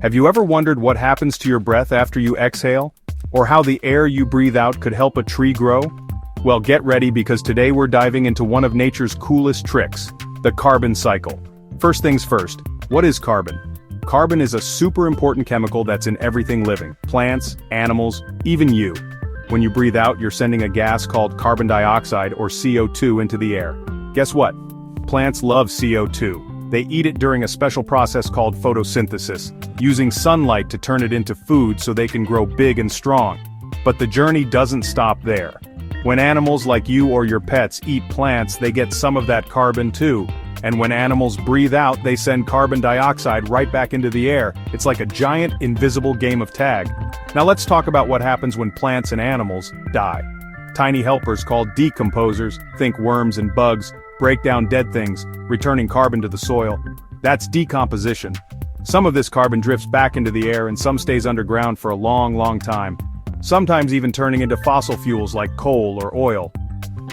Have you ever wondered what happens to your breath after you exhale? Or how the air you breathe out could help a tree grow? Well, get ready because today we're diving into one of nature's coolest tricks, the carbon cycle. First things first, what is carbon? Carbon is a super important chemical that's in everything living, plants, animals, even you. When you breathe out, you're sending a gas called carbon dioxide or CO2 into the air. Guess what? Plants love CO2. They eat it during a special process called photosynthesis, using sunlight to turn it into food so they can grow big and strong. But the journey doesn't stop there. When animals like you or your pets eat plants, they get some of that carbon too. And when animals breathe out, they send carbon dioxide right back into the air. It's like a giant, invisible game of tag. Now let's talk about what happens when plants and animals die. Tiny helpers called decomposers, think worms and bugs, break down dead things, returning carbon to the soil. That's decomposition. Some of this carbon drifts back into the air and some stays underground for a long time. Sometimes even turning into fossil fuels like coal or oil.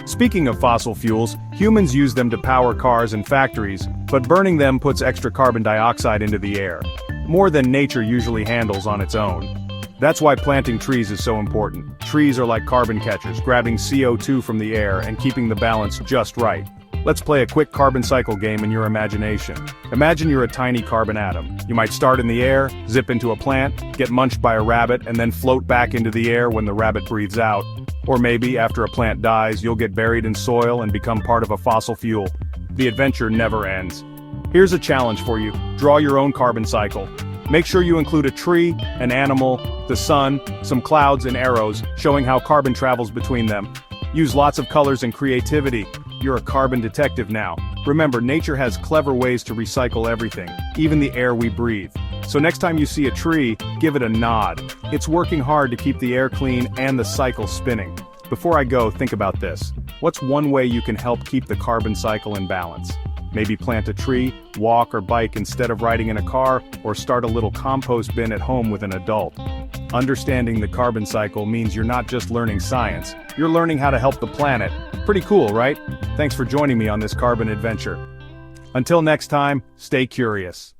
Speaking of fossil fuels, humans use them to power cars and factories, but burning them puts extra carbon dioxide into the air. More than nature usually handles on its own. That's why planting trees is so important. Trees are like carbon catchers, grabbing CO2 from the air and keeping the balance just right. Let's play a quick carbon cycle game in your imagination. Imagine you're a tiny carbon atom. You might start in the air, zip into a plant, get munched by a rabbit, and then float back into the air when the rabbit breathes out. Or maybe, after a plant dies, you'll get buried in soil and become part of a fossil fuel. The adventure never ends. Here's a challenge for you. Draw your own carbon cycle. Make sure you include a tree, an animal, the sun, some clouds and arrows, showing how carbon travels between them. Use lots of colors and creativity. You're a carbon detective now. Remember, nature has clever ways to recycle everything, even the air we breathe. So next time you see a tree, give it a nod. It's working hard to keep the air clean and the cycle spinning. Before I go, think about this. What's one way you can help keep the carbon cycle in balance? Maybe plant a tree, walk or bike instead of riding in a car, or start a little compost bin at home with an adult. Understanding the carbon cycle means you're not just learning science, you're learning how to help the planet. Pretty cool, right? Thanks for joining me on this carbon adventure. Until next time, stay curious.